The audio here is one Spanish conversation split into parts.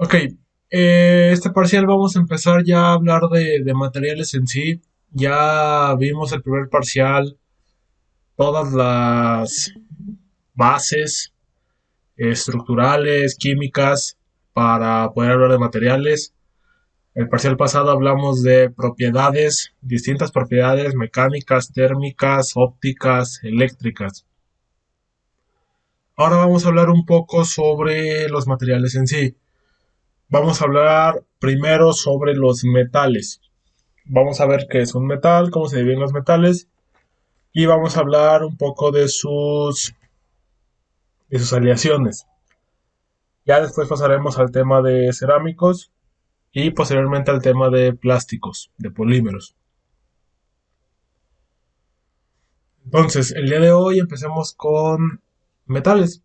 Ok, este parcial vamos a empezar ya a hablar de materiales en sí. Ya vimos el primer parcial, todas las bases estructurales, químicas, para poder hablar de materiales. El parcial pasado hablamos de propiedades, distintas propiedades mecánicas, térmicas, ópticas, eléctricas. Ahora vamos a hablar un poco sobre los materiales en sí. Vamos a hablar primero sobre los metales. Vamos a ver qué es un metal, cómo se dividen los metales y vamos a hablar un poco de sus aleaciones. Ya después pasaremos al tema de cerámicos y posteriormente al tema de plásticos, de polímeros. Entonces, el día de hoy empecemos con metales.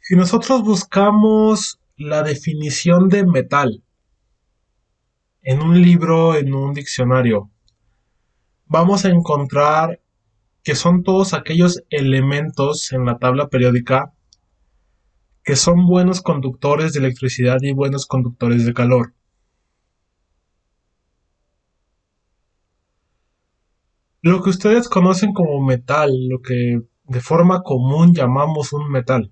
Si nosotros buscamos la definición de metal en un libro, en un diccionario, vamos a encontrar que son todos aquellos elementos en la tabla periódica que son buenos conductores de electricidad y buenos conductores de calor. Lo que ustedes conocen como metal, lo que de forma común llamamos un metal: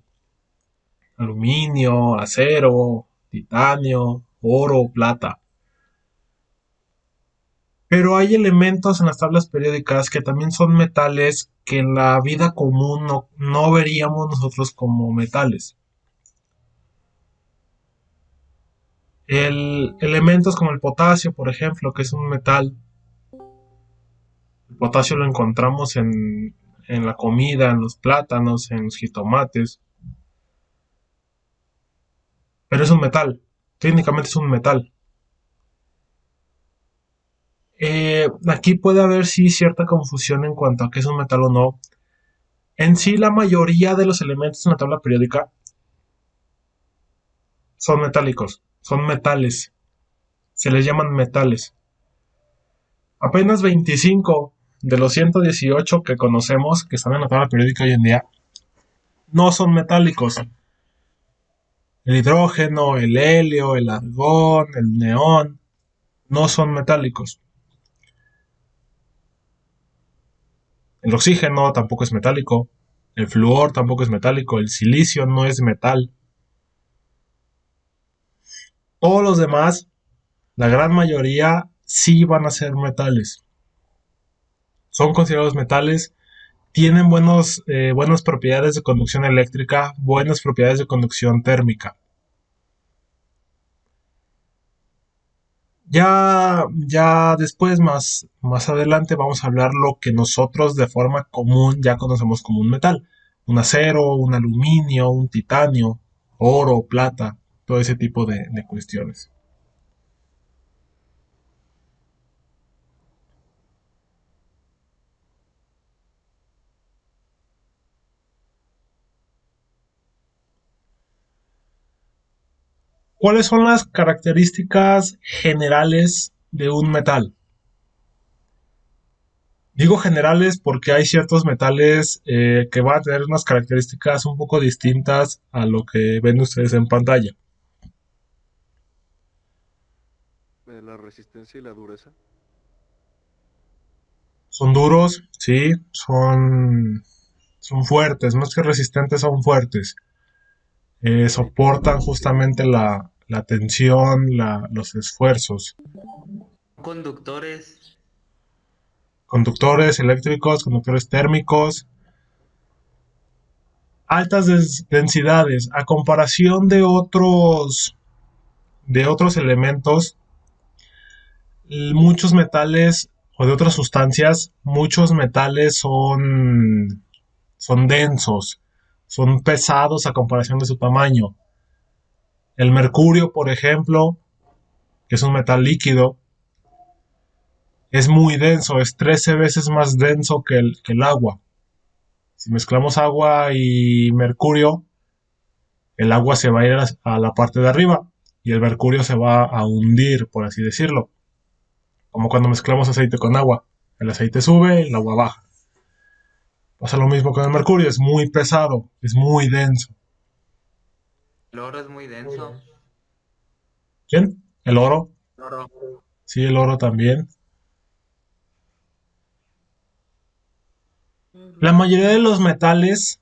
aluminio, acero, titanio, oro, plata. Pero hay elementos en las tablas periódicas que también son metales que en la vida común no veríamos nosotros como metales. Elementos como el potasio, por ejemplo, que es un metal. El potasio lo encontramos en la comida, en los plátanos, en los jitomates, pero es un metal, técnicamente es un metal. Aquí puede haber sí cierta confusión en cuanto a qué es un metal o no. En sí, la mayoría de los elementos en la tabla periódica son metálicos, son metales, se les llaman metales. Apenas 25 de los 118 que conocemos que están en la tabla periódica hoy en día no son metálicos. El hidrógeno, el helio, el argón, el neón, no son metálicos. El oxígeno tampoco es metálico. El flúor tampoco es metálico. El silicio no es metal. Todos los demás, la gran mayoría, sí van a ser metales. Son considerados metales. Tienen buenas propiedades de conducción eléctrica, buenas propiedades de conducción térmica. Ya después, más adelante, vamos a hablar lo que nosotros de forma común ya conocemos como un metal: un acero, un aluminio, un titanio, oro, plata, todo ese tipo de cuestiones. ¿Cuáles son las características generales de un metal? Digo generales porque hay ciertos metales que van a tener unas características un poco distintas a lo que ven ustedes en pantalla. La resistencia y la dureza. Son duros, sí, son fuertes, más que resistentes, son fuertes. Ok. Soportan justamente la tensión, los esfuerzos. Conductores. Conductores eléctricos, conductores térmicos, altas densidades, a comparación de otros elementos, muchos metales o de otras sustancias, muchos metales son densos, son pesados a comparación de su tamaño. El mercurio, por ejemplo, que es un metal líquido, es muy denso, es 13 veces más denso que el agua. Si mezclamos agua y mercurio, el agua se va a ir a la parte de arriba y el mercurio se va a hundir, por así decirlo. Como cuando mezclamos aceite con agua. El aceite sube, el agua baja. Pasa lo mismo con el mercurio, es muy pesado, es muy denso. El oro es muy denso. ¿Quién? El oro. El oro. Sí, el oro también. La mayoría de los metales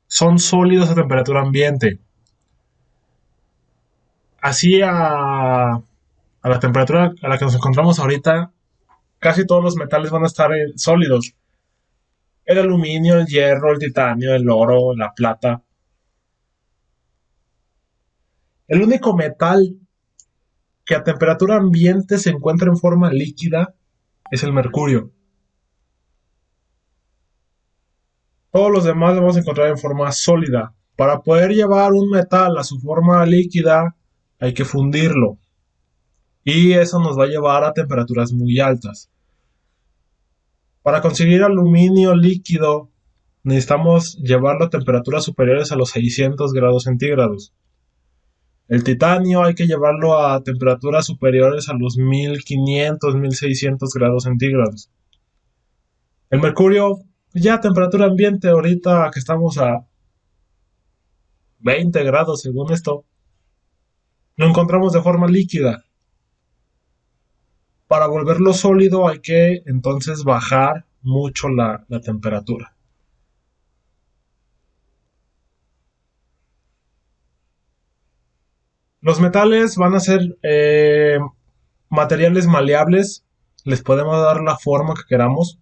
son sólidos a temperatura ambiente. Así a la temperatura a la que nos encontramos ahorita, casi todos los metales van a estar sólidos. El aluminio, el hierro, el titanio, el oro, la plata. El único metal que a temperatura ambiente se encuentra en forma líquida es el mercurio. Todos los demás los vamos a encontrar en forma sólida. Para poder llevar un metal a su forma líquida hay que fundirlo. Y eso nos va a llevar a temperaturas muy altas. Para conseguir aluminio líquido necesitamos llevarlo a temperaturas superiores a los 600 grados centígrados. El titanio hay que llevarlo a temperaturas superiores a los 1500, 1600 grados centígrados. El mercurio, ya a temperatura ambiente, ahorita que estamos a 20 grados según esto, lo encontramos de forma líquida. Para volverlo sólido hay que entonces bajar mucho la temperatura. Los metales van a ser materiales maleables, les podemos dar la forma que queramos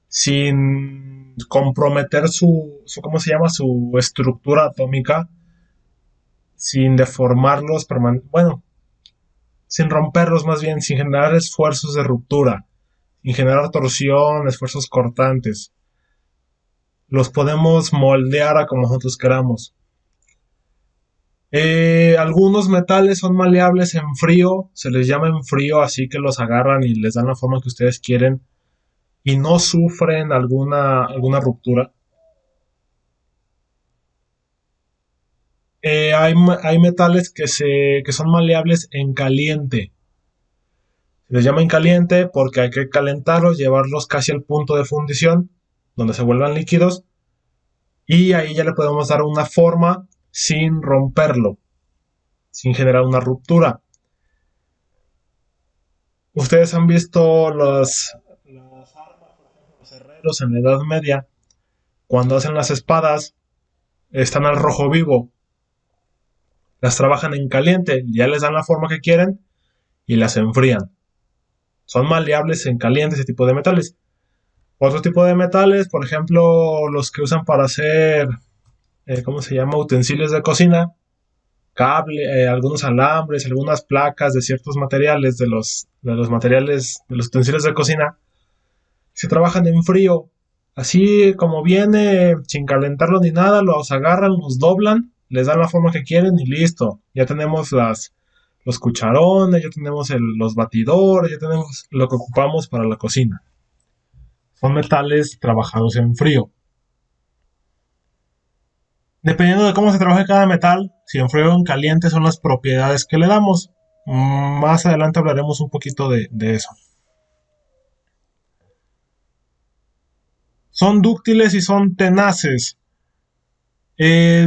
sin comprometer ¿cómo se llama? Su estructura atómica, sin deformarlos, bueno, sin romperlos más bien, sin generar esfuerzos de ruptura, sin generar torsión, esfuerzos cortantes. Los podemos moldear a como nosotros queramos. Algunos metales son maleables en frío, se les llama en frío, así que los agarran y les dan la forma que ustedes quieren y no sufren alguna ruptura. Hay metales que son maleables en caliente. Se les llama en caliente porque hay que calentarlos, llevarlos casi al punto de fundición, donde se vuelvan líquidos, y ahí ya le podemos dar una forma sin romperlo, sin generar una ruptura. Ustedes han visto las armas, por ejemplo, los herreros en la Edad Media, cuando hacen las espadas, están al rojo vivo, las trabajan en caliente, ya les dan la forma que quieren y las enfrían. Son maleables en caliente ese tipo de metales. Otro tipo de metales, por ejemplo, los que usan para hacer, ¿cómo se llama? Utensilios de cocina, cable, algunos alambres, algunas placas de ciertos materiales, de los materiales, de los utensilios de cocina, se trabajan en frío. Así como viene, sin calentarlo ni nada, los agarran, los doblan, les dan la forma que quieren y listo. Ya tenemos los cucharones, ya tenemos los batidores, ya tenemos lo que ocupamos para la cocina. Son metales trabajados en frío. Dependiendo de cómo se trabaje cada metal, si en frío o en caliente son las propiedades que le damos. Más adelante hablaremos un poquito de eso. Son dúctiles y son tenaces.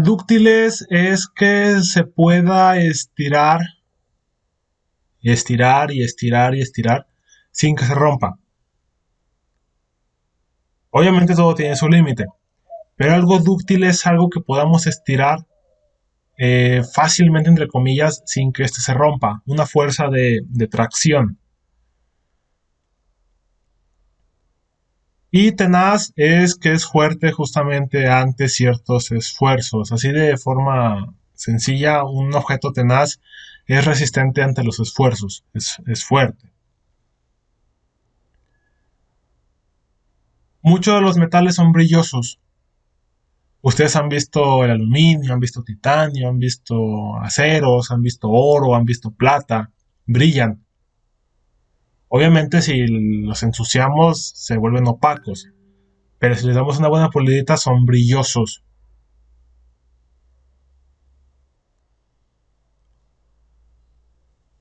Dúctiles es que se pueda estirar y estirar y estirar y estirar sin que se rompa. Obviamente todo tiene su límite, pero algo dúctil es algo que podamos estirar fácilmente, entre comillas, sin que éste se rompa. Una fuerza de tracción. Y tenaz es que es fuerte justamente ante ciertos esfuerzos. Así de forma sencilla, un objeto tenaz es resistente ante los esfuerzos. Es fuerte. Muchos de los metales son brillosos. Ustedes han visto el aluminio, han visto titanio, han visto aceros, han visto oro, han visto plata. Brillan. Obviamente si los ensuciamos se vuelven opacos, pero si les damos una buena pulidita son brillosos.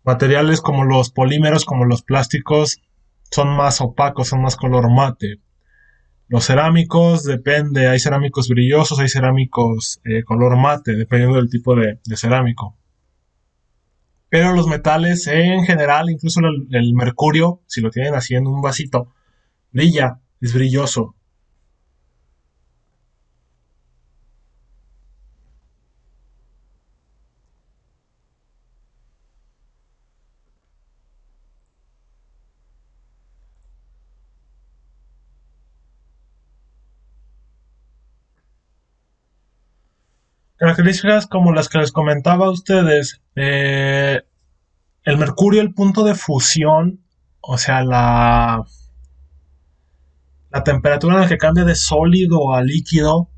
Materiales como los polímeros, como los plásticos, son más opacos, son más color mate. Los cerámicos depende, hay cerámicos brillosos, hay cerámicos color mate, dependiendo del tipo de cerámico. Pero los metales en general, incluso el mercurio, si lo tienen así en un vasito, brilla, es brilloso. Características como las que les comentaba a ustedes, el mercurio, el punto de fusión, o sea, la temperatura en la que cambia de sólido a líquido,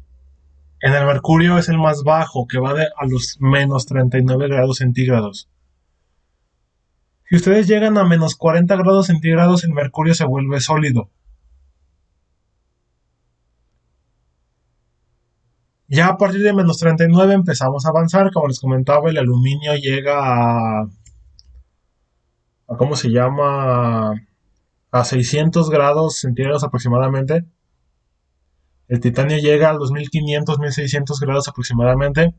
en el mercurio es el más bajo, que va a los menos 39 grados centígrados. Si ustedes llegan a menos 40 grados centígrados, el mercurio se vuelve sólido. Ya a partir de menos 39 empezamos a avanzar, como les comentaba, el aluminio llega a ¿cómo se llama? A 600 grados centígrados aproximadamente. El titanio llega a los 1500, 1600 grados aproximadamente.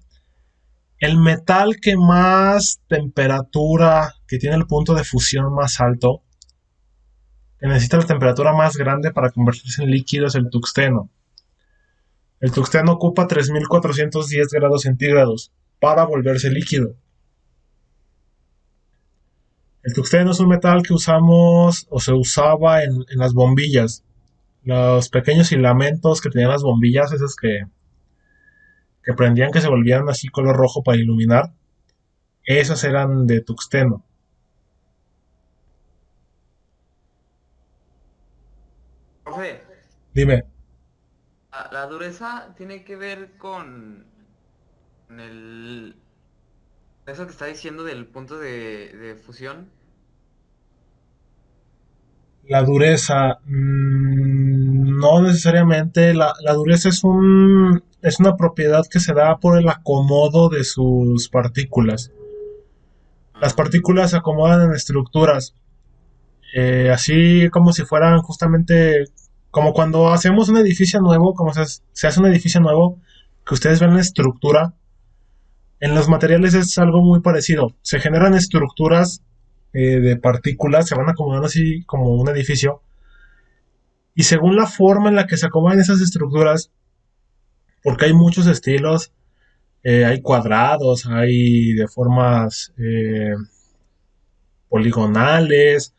El metal que más temperatura, que tiene el punto de fusión más alto, que necesita la temperatura más grande para convertirse en líquido, es el tuxteno. El tuxteno ocupa 3410 grados centígrados para volverse líquido. El tuxteno es un metal que usamos o se usaba en las bombillas. Los pequeños filamentos que tenían las bombillas, esos que prendían que se volvían así color rojo para iluminar, esos eran de tuxteno. Profe, Dime, la dureza tiene que ver con eso que está diciendo del punto de fusión. la dureza, no necesariamente. La dureza es una propiedad que se da por el acomodo de sus partículas. Las Ah, partículas se acomodan en estructuras, así como si fueran justamente como cuando hacemos un edificio nuevo, como se hace un edificio nuevo, que ustedes ven la estructura. En los materiales es algo muy parecido. Se generan estructuras de partículas, se van acomodando así como un edificio. Y según la forma en la que se acomodan esas estructuras, porque hay muchos estilos, hay cuadrados, hay de formas poligonales,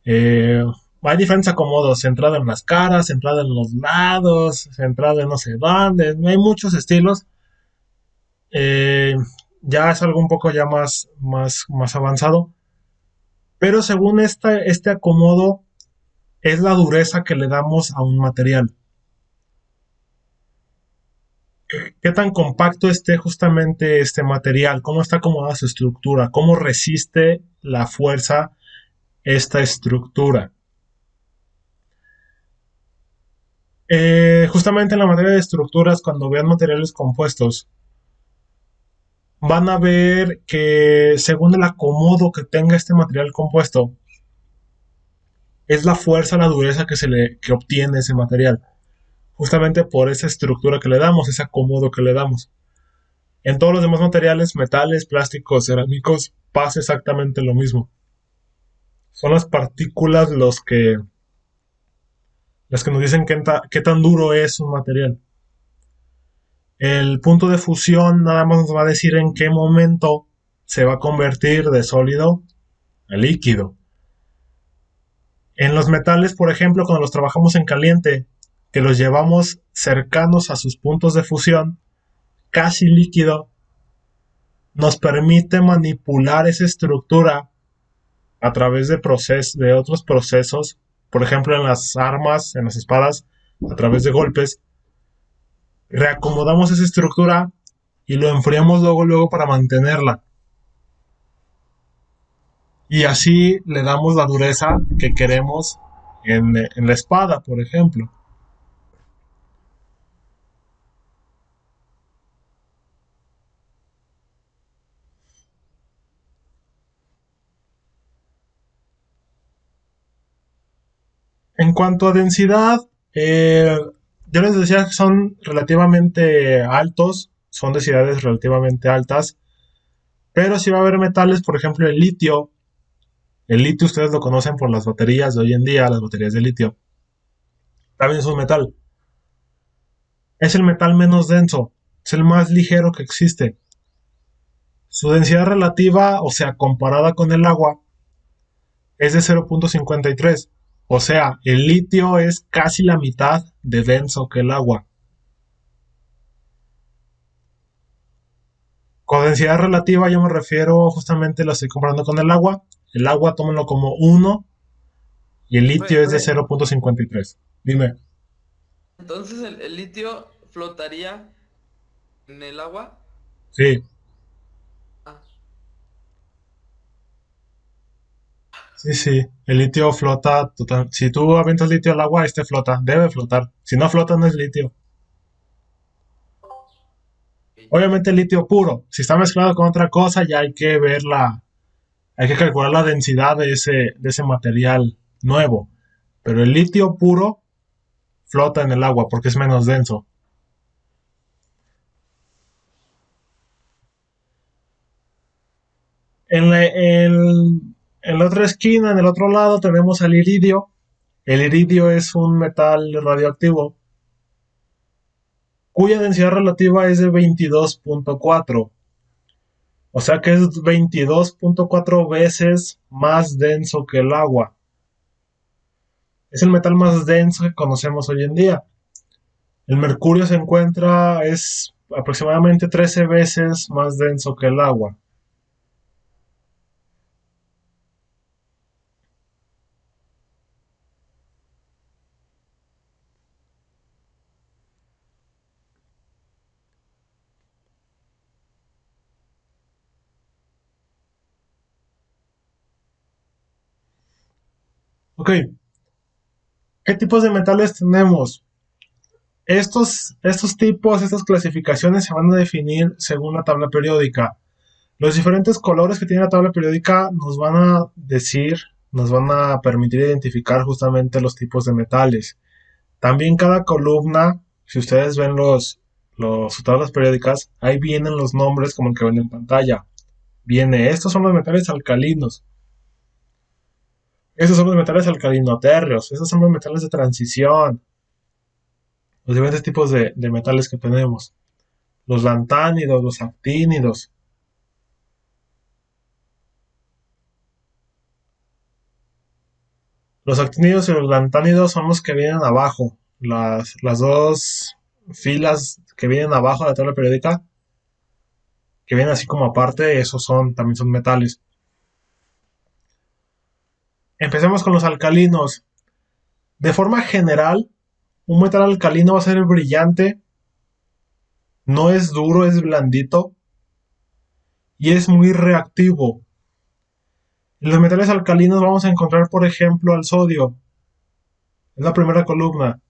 hay diferentes acomodos, centrado en las caras, centrado en los lados, centrado en no sé dónde, hay muchos estilos. Eh, ya es algo un poco ya más avanzado. Pero según este acomodo, es la dureza que le damos a un material. ¿Qué tan compacto esté justamente este material? ¿Cómo está acomodada su estructura? ¿Cómo resiste la fuerza esta estructura? Justamente en la materia de estructuras, cuando vean materiales compuestos, van a ver que según el acomodo que tenga este material compuesto, es la fuerza, la dureza que obtiene ese material. Justamente por esa estructura que le damos, ese acomodo que le damos. En todos los demás materiales, metales, plásticos, cerámicos, pasa exactamente lo mismo. Son las partículas las que nos dicen qué tan duro es un material. El punto de fusión nada más nos va a decir en qué momento se va a convertir de sólido a líquido. En los metales, por ejemplo, cuando los trabajamos en caliente, que los llevamos cercanos a sus puntos de fusión, casi líquido, nos permite manipular esa estructura a través de otros procesos, por ejemplo en las armas, en las espadas, a través de golpes, reacomodamos esa estructura y lo enfriamos luego para mantenerla. Y así le damos la dureza que queremos en la espada, por ejemplo. En cuanto a densidad, Eh, yo les decía que son relativamente altos, son densidades relativamente altas, pero sí va a haber metales, por ejemplo, el litio. El litio ustedes lo conocen por las baterías de hoy en día, las baterías de litio. También es un metal. Es el metal menos denso, es el más ligero que existe. Su densidad relativa, o sea, comparada con el agua, es de 0.53. O sea, el litio es casi la mitad de denso que el agua. Con densidad relativa yo me refiero justamente, lo estoy comparando con el agua. El agua tómenlo como 1 y el litio Profe, es de 0.53. Dime. entonces el litio flotaría en el agua. Sí, Ah, sí, sí. El litio flota total. Si tú avientas litio al agua, este flota. Debe flotar. Si no flota, no es litio. ok. Obviamente el litio puro. Si está mezclado con otra cosa, ya hay que verla. Hay que calcular la densidad de ese material nuevo. Pero el litio puro flota en el agua porque es menos denso. En la otra esquina, en el otro lado, tenemos al iridio. El iridio es un metal radioactivo cuya densidad relativa es de 22.4. O sea que es 22.4 veces más denso que el agua. Es el metal más denso que conocemos hoy en día. El mercurio es aproximadamente 13 veces más denso que el agua. Ok, ¿qué tipos de metales tenemos? Estos tipos, estas clasificaciones se van a definir según la tabla periódica. Los diferentes colores que tiene la tabla periódica nos van a decir, nos van a permitir identificar justamente los tipos de metales. También cada columna, si ustedes ven sus tablas periódicas, ahí vienen los nombres como el que ven en pantalla. Viene, estos son los metales alcalinos, estos son los metales alcalinotérreos, estos son los metales de transición, los diferentes tipos de metales que tenemos. Los lantánidos, los actínidos. Los actínidos y los lantánidos son los que vienen abajo. Las dos filas que vienen abajo de la tabla periódica, que vienen así como aparte, también son metales. Empecemos con los alcalinos. De forma general, un metal alcalino va a ser brillante, no es duro, es blandito y es muy reactivo. En los metales alcalinos vamos a encontrar, por ejemplo, al sodio. Es la primera columna.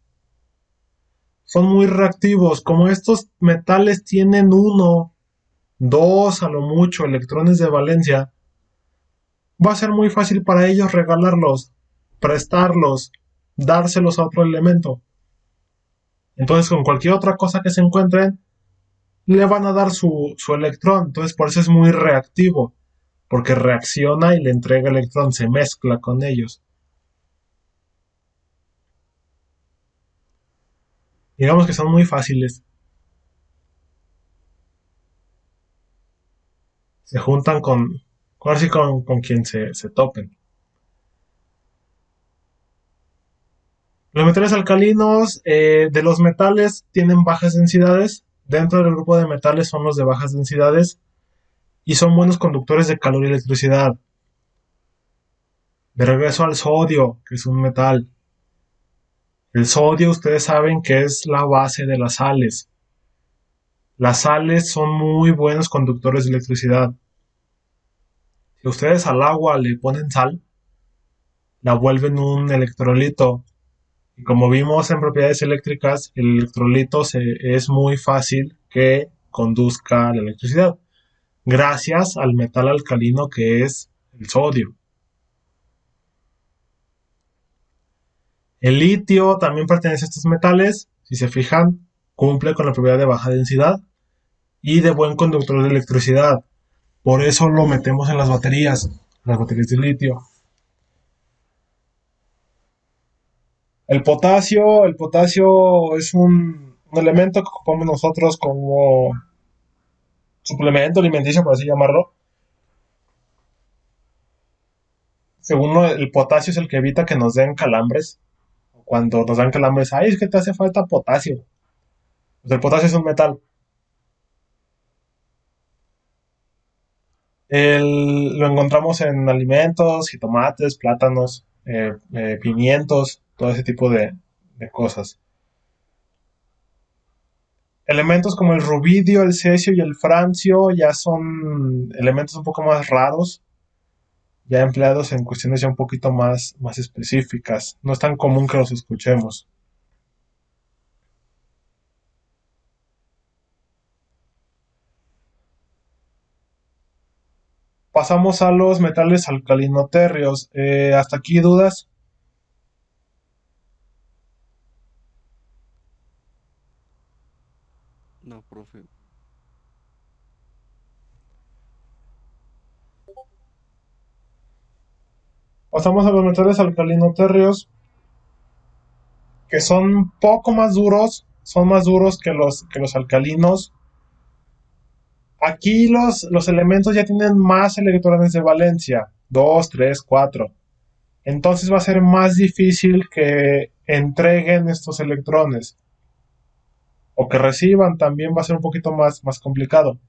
Son muy reactivos. Como estos metales tienen uno, dos a lo mucho electrones de valencia, va a ser muy fácil para ellos regalarlos, prestarlos, dárselos a otro elemento. Entonces, con cualquier otra cosa que se encuentren, le van a dar su electrón. Entonces, por eso es muy reactivo, porque reacciona y le entrega electrón, se mezcla con ellos. Digamos que son muy fáciles. Se juntan ahora sí con quien se topen. Los metales alcalinos de los metales tienen bajas densidades. Dentro del grupo de metales son los de bajas densidades y son buenos conductores de calor y electricidad. De regreso al sodio, que es un metal. El sodio, ustedes saben que es la base de las sales. Las sales son muy buenos conductores de electricidad. Si ustedes al agua le ponen sal, la vuelven un electrolito. Y como vimos en propiedades eléctricas, el electrolito es muy fácil que conduzca la electricidad, gracias al metal alcalino que es el sodio. El litio también pertenece a estos metales. Si se fijan, cumple con la propiedad de baja densidad y de buen conductor de electricidad. Por eso lo metemos en las baterías de litio. El potasio es un elemento que ocupamos nosotros como suplemento alimenticio, por así llamarlo. Según el potasio es el que evita que nos den calambres. Cuando nos dan calambres, ay, es que te hace falta potasio. Pues el potasio es un metal. Lo encontramos en alimentos, jitomates, plátanos, pimientos, todo ese tipo de cosas. Elementos como el rubidio, el cesio y el francio ya son elementos un poco más raros, ya empleados en cuestiones ya un poquito más específicas. No es tan común que los escuchemos. Pasamos a los metales alcalinoterrios. ¿Hasta aquí dudas? No, profe. Pasamos a los metales alcalinoterrios, que son un poco más duros, son más duros que los alcalinos. Aquí los elementos ya tienen más electrones de valencia, 2, 3, 4. Entonces va a ser más difícil que entreguen estos electrones o que reciban, también va a ser un poquito más complicado.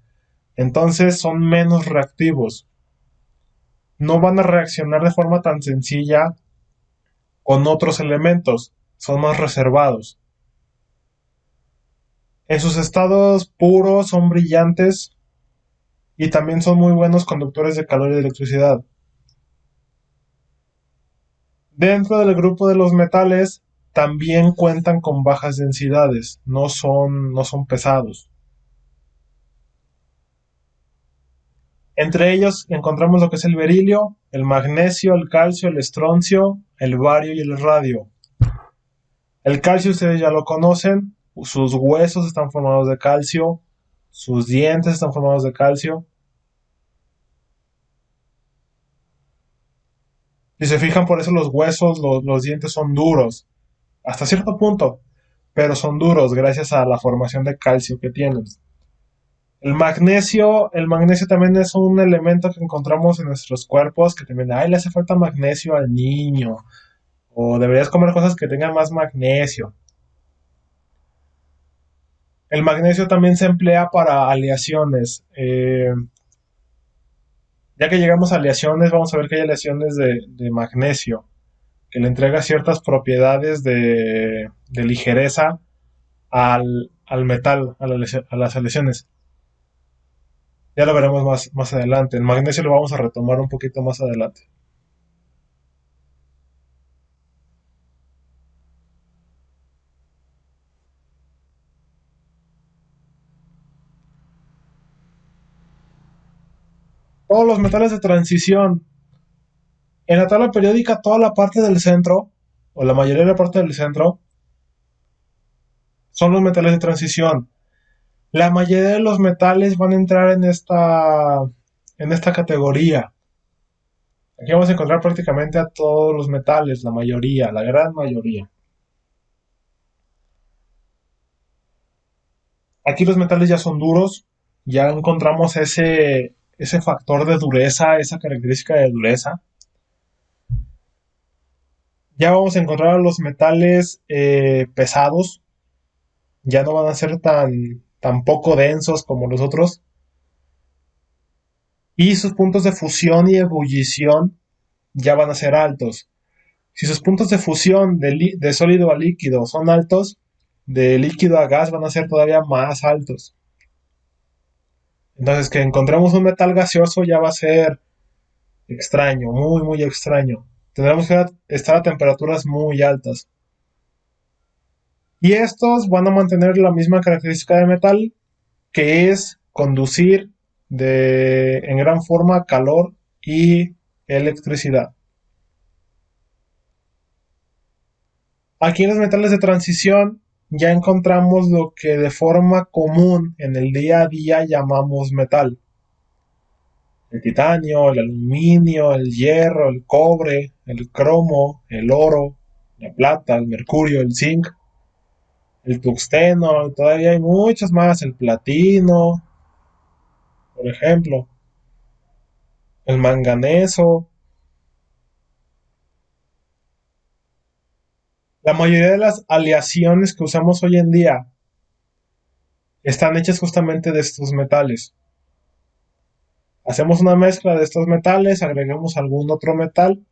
Entonces son menos reactivos. No van a reaccionar de forma tan sencilla con otros elementos, son más reservados. En sus estados puros son brillantes y también son muy buenos conductores de calor y de electricidad. Dentro del grupo de los metales también cuentan con bajas densidades, no son pesados. Entre ellos encontramos lo que es el berilio, el magnesio, el calcio, el estroncio, el bario y el radio. El calcio ustedes ya lo conocen, sus huesos están formados de calcio, sus dientes están formados de calcio. Si se fijan, por eso los huesos, los dientes son duros, hasta cierto punto, pero son duros gracias a la formación de calcio que tienen. El magnesio también es un elemento que encontramos en nuestros cuerpos que también, ay, le hace falta magnesio al niño, o deberías comer cosas que tengan más magnesio. El magnesio también se emplea para aleaciones. Ya que llegamos a aleaciones, vamos a ver que hay aleaciones de magnesio, que le entrega ciertas propiedades de ligereza al metal, a las aleaciones. Ya lo veremos más adelante. El magnesio lo vamos a retomar un poquito más adelante. Todos los metales de transición. En la tabla periódica, toda la parte del centro, o la mayoría de la parte del centro, son los metales de transición. La mayoría de los metales van a entrar en esta categoría. Aquí vamos a encontrar prácticamente a todos los metales, la mayoría, la gran mayoría. Aquí los metales ya son duros, ya encontramos ese factor de dureza, esa característica de dureza. Ya vamos a encontrar los metales pesados, ya no van a ser tan poco densos como los otros. Y sus puntos de fusión y ebullición ya van a ser altos. Si sus puntos de fusión de sólido a líquido son altos, de líquido a gas van a ser todavía más altos. Entonces, que encontremos un metal gaseoso ya va a ser extraño, muy extraño. Tendremos que estar a temperaturas muy altas. Y estos van a mantener la misma característica de metal, que es conducir en gran forma calor y electricidad. Aquí en los metales de transición ya encontramos lo que de forma común en el día a día llamamos metal. El titanio, el aluminio, el hierro, el cobre, el cromo, el oro, la plata, el mercurio, el zinc, el tungsteno, todavía hay muchos más, el platino, por ejemplo, el manganeso. La mayoría de las aleaciones que usamos hoy en día están hechas justamente de estos metales. Hacemos una mezcla de estos metales, agregamos algún otro metal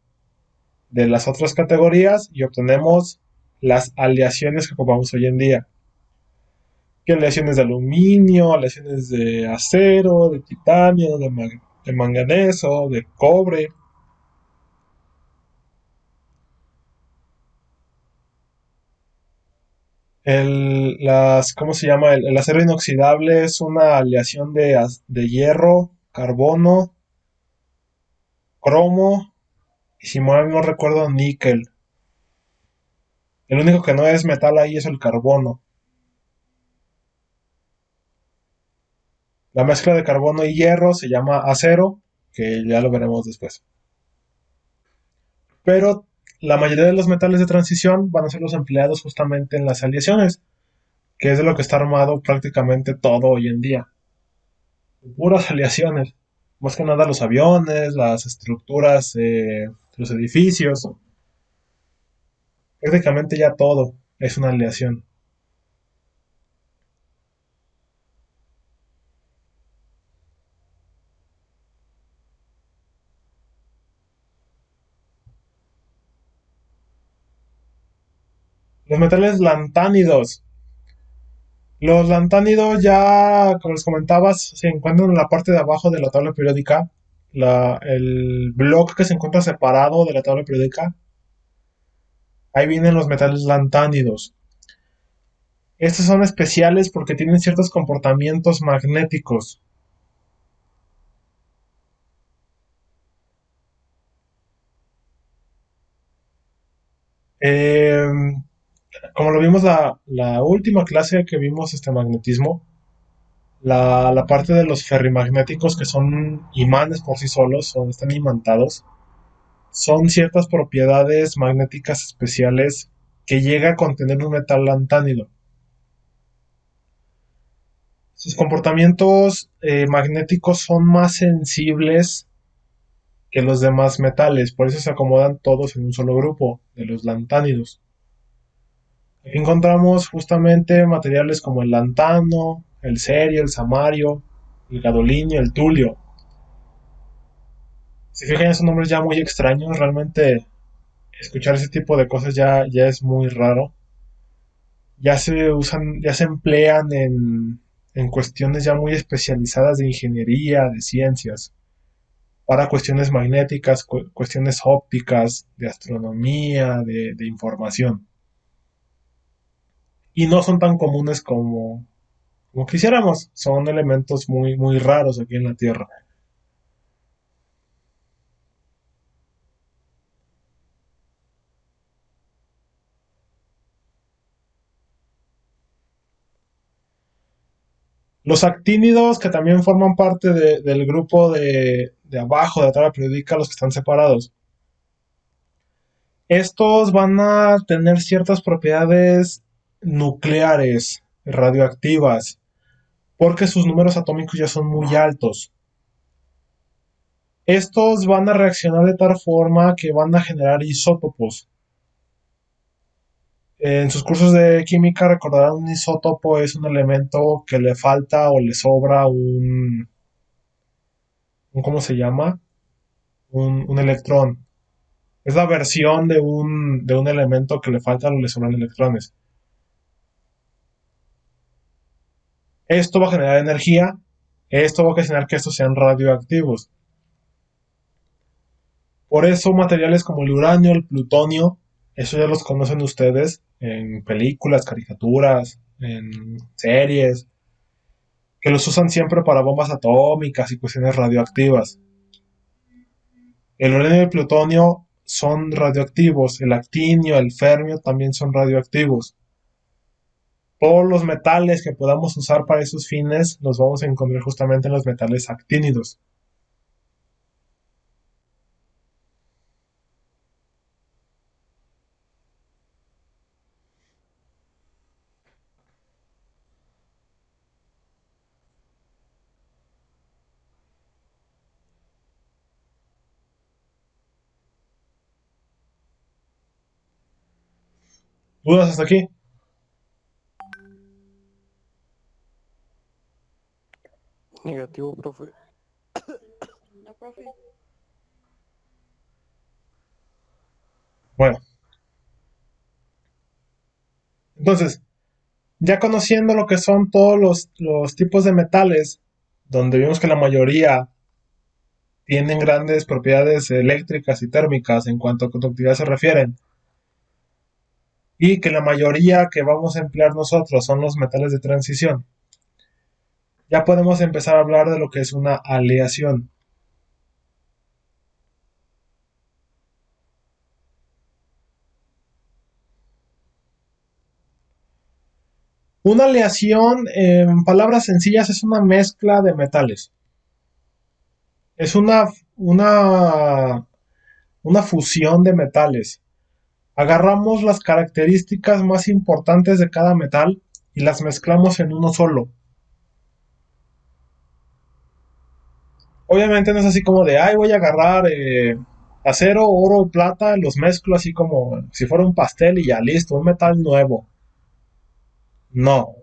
de las otras categorías y obtenemos las aleaciones que ocupamos hoy en día. Que aleaciones de aluminio, aleaciones de acero, de titanio, de manganeso, de cobre. ¿Cómo se llama? El acero inoxidable es una aleación de hierro, carbono, cromo y si mal no recuerdo níquel. El único que no es metal ahí es el carbono. La mezcla de carbono y hierro se llama acero, que ya lo veremos después. Pero la mayoría de los metales de transición van a ser los empleados justamente en las aleaciones, que es de lo que está armado prácticamente todo hoy en día. Puras aleaciones. Más que nada los aviones, las estructuras, los edificios. Prácticamente ya todo es una aleación. Los metales lantánidos. Los lantánidos ya, como les comentabas, se encuentran en la parte de abajo de la tabla periódica. El bloque que se encuentra separado de la tabla periódica, ahí vienen los metales lantánidos. Estos son especiales porque tienen ciertos comportamientos magnéticos. Eh, Como lo vimos la última clase que vimos este magnetismo, la parte de los ferrimagnéticos que son imanes por sí solos, están imantados, son ciertas propiedades magnéticas especiales que llega a contener un metal lantánido. Sus comportamientos magnéticos son más sensibles que los demás metales, por eso se acomodan todos en un solo grupo de los lantánidos. Aquí encontramos justamente materiales como el lantano, el cerio, el samario, el gadolinio, el tulio. Si fijan, son nombres ya muy extraños, realmente escuchar ese tipo de cosas ya es muy raro. Ya se usan, ya se emplean en cuestiones ya muy especializadas de ingeniería, de ciencias, para cuestiones magnéticas, cuestiones ópticas, de astronomía, de información. Y no son tan comunes como quisiéramos, son elementos muy, muy raros aquí en la Tierra. Los actínidos, que también forman parte del grupo de abajo de la tabla periódica, los que están separados. Estos van a tener ciertas propiedades nucleares, radioactivas, porque sus números atómicos ya son muy altos. Estos van a reaccionar de tal forma que van a generar isótopos. En sus cursos de química recordarán un isótopo es un elemento que le falta o le sobra ¿cómo se llama? Un electrón. Es la versión de un elemento que le faltan o le sobran electrones. Esto va a generar energía, esto va a ocasionar que estos sean radioactivos. Por eso materiales como el uranio, el plutonio, eso ya los conocen ustedes en películas, caricaturas, en series, que los usan siempre para bombas atómicas y cuestiones radioactivas. El uranio y el plutonio son radioactivos. El actinio, el fermio también son radioactivos. Todos los metales que podamos usar para esos fines los vamos a encontrar justamente en los metales actínidos. ¿Dudas hasta aquí? Negativo, profe. No, profe. Bueno, entonces, ya conociendo lo que son todos los tipos de metales, donde vimos que la mayoría tienen grandes propiedades eléctricas y térmicas en cuanto a conductividad se refieren, y que la mayoría que vamos a emplear nosotros son los metales de transición, ya podemos empezar a hablar de lo que es una aleación. Una aleación, en palabras sencillas, es una mezcla de metales. Es una fusión de metales. Agarramos las características más importantes de cada metal y las mezclamos en uno solo. Obviamente no es así como de, ay, voy a agarrar acero, oro, plata, los mezclo así como si fuera un pastel y ya listo, un metal nuevo. No,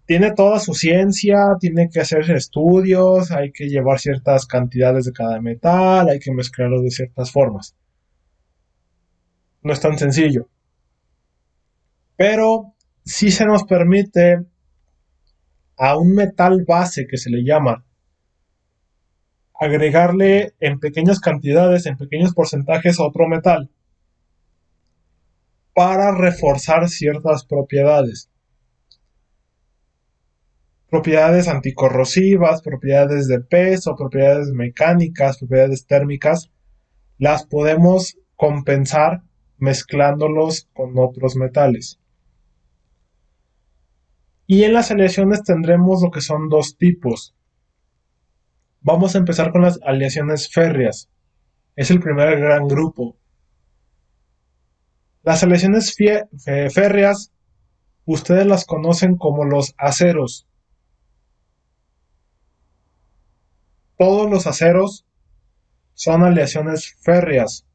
tiene toda su ciencia, tiene que hacer estudios, hay que llevar ciertas cantidades de cada metal, hay que mezclarlo de ciertas formas. No es tan sencillo. Pero sí se nos permite a un metal base que se le llama agregarle en pequeñas cantidades, en pequeños porcentajes a otro metal para reforzar ciertas propiedades. Propiedades anticorrosivas, propiedades de peso, propiedades mecánicas, propiedades térmicas, las podemos compensar mezclándolos con otros metales. Y en las aleaciones tendremos lo que son dos tipos. Vamos a empezar con las aleaciones férreas. Es el primer gran grupo. Las aleaciones férreas, ustedes las conocen como los aceros. Todos los aceros son aleaciones férreas.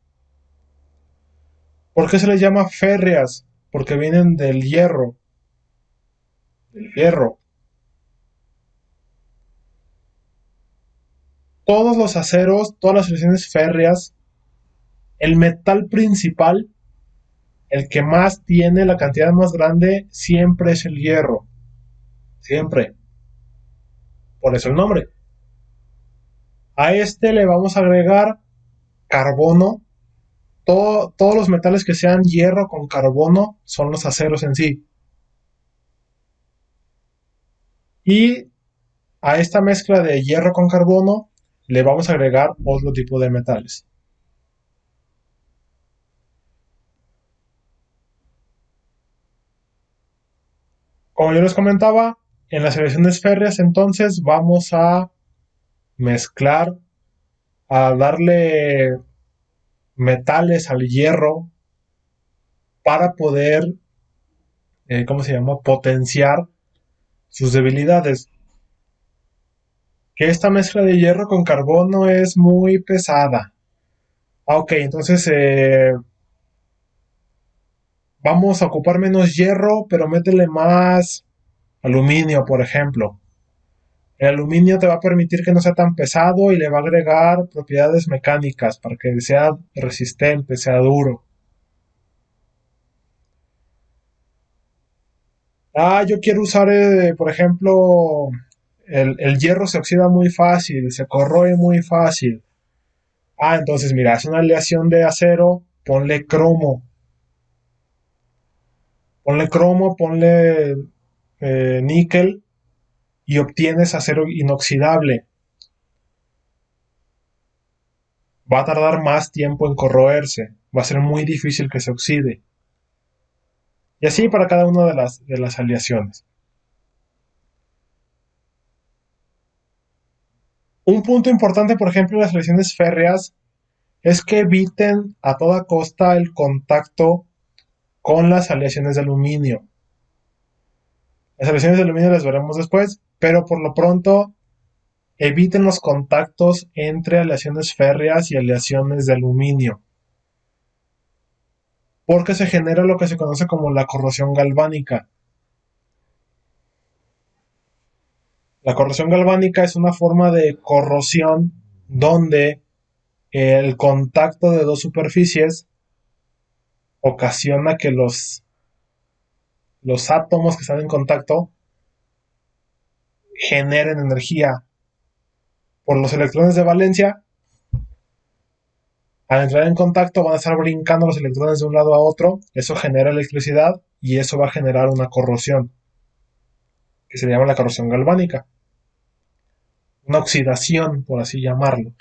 ¿Por qué se les llama férreas? Porque vienen del hierro. Del hierro. Todos los aceros, todas las aleaciones férreas, el metal principal, el que más tiene la cantidad más grande, siempre es el hierro. Siempre. Por eso el nombre. A este le vamos a agregar carbono. Todos los metales que sean hierro con carbono son los aceros en sí. Y a esta mezcla de hierro con carbono le vamos a agregar otro tipo de metales. Como yo les comentaba, en las aleaciones férreas entonces vamos a mezclar, a darle metales al hierro para poder, ¿cómo se llama?, potenciar sus debilidades. Que esta mezcla de hierro con carbono es muy pesada. Ok, entonces vamos a ocupar menos hierro, pero métele más aluminio, por ejemplo. El aluminio te va a permitir que no sea tan pesado y le va a agregar propiedades mecánicas para que sea resistente, sea duro. Yo quiero usar, por ejemplo, el hierro se oxida muy fácil, se corroe muy fácil. Entonces mira, es una aleación de acero, ponle cromo. Ponle cromo, ponle níquel y obtienes acero inoxidable. va a tardar más tiempo en corroerse, va a ser muy difícil que se oxide. Y así para cada una de las aleaciones. Un punto importante, por ejemplo, en las aleaciones férreas es que eviten a toda costa el contacto con las aleaciones de aluminio. Las aleaciones de aluminio las veremos después, pero por lo pronto eviten los contactos entre aleaciones férreas y aleaciones de aluminio, porque se genera lo que se conoce como la corrosión galvánica. La corrosión galvánica es una forma de corrosión donde el contacto de dos superficies ocasiona que los átomos que están en contacto generen energía por los electrones de valencia. Al entrar en contacto van a estar brincando los electrones de un lado a otro, eso genera electricidad y eso va a generar una corrosión, que se llama la corrosión galvánica. Una oxidación, por así llamarlo.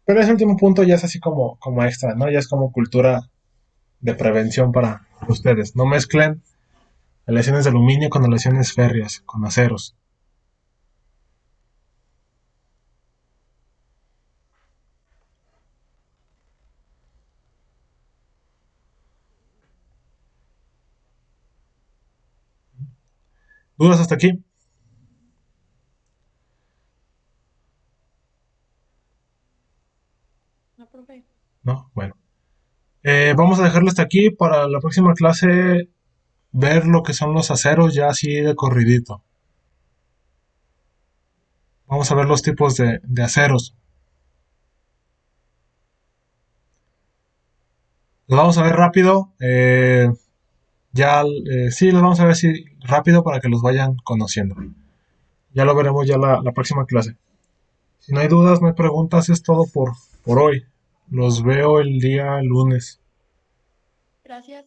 Pero ese último punto ya es así como extra, ¿no? Ya es como cultura de prevención para ustedes. No mezclen aleaciones de aluminio con aleaciones férreas, con aceros. ¿Dudas hasta aquí? No, profe. No, bueno. Vamos a dejarlo hasta aquí para la próxima clase ver lo que son los aceros ya así de corridito. Vamos a ver los tipos de aceros. Los vamos a ver rápido. Sí, los vamos a ver así rápido para que los vayan conociendo. Ya lo veremos ya la próxima clase. Si no hay dudas, no hay preguntas, es todo por hoy. Los veo el día lunes. Gracias.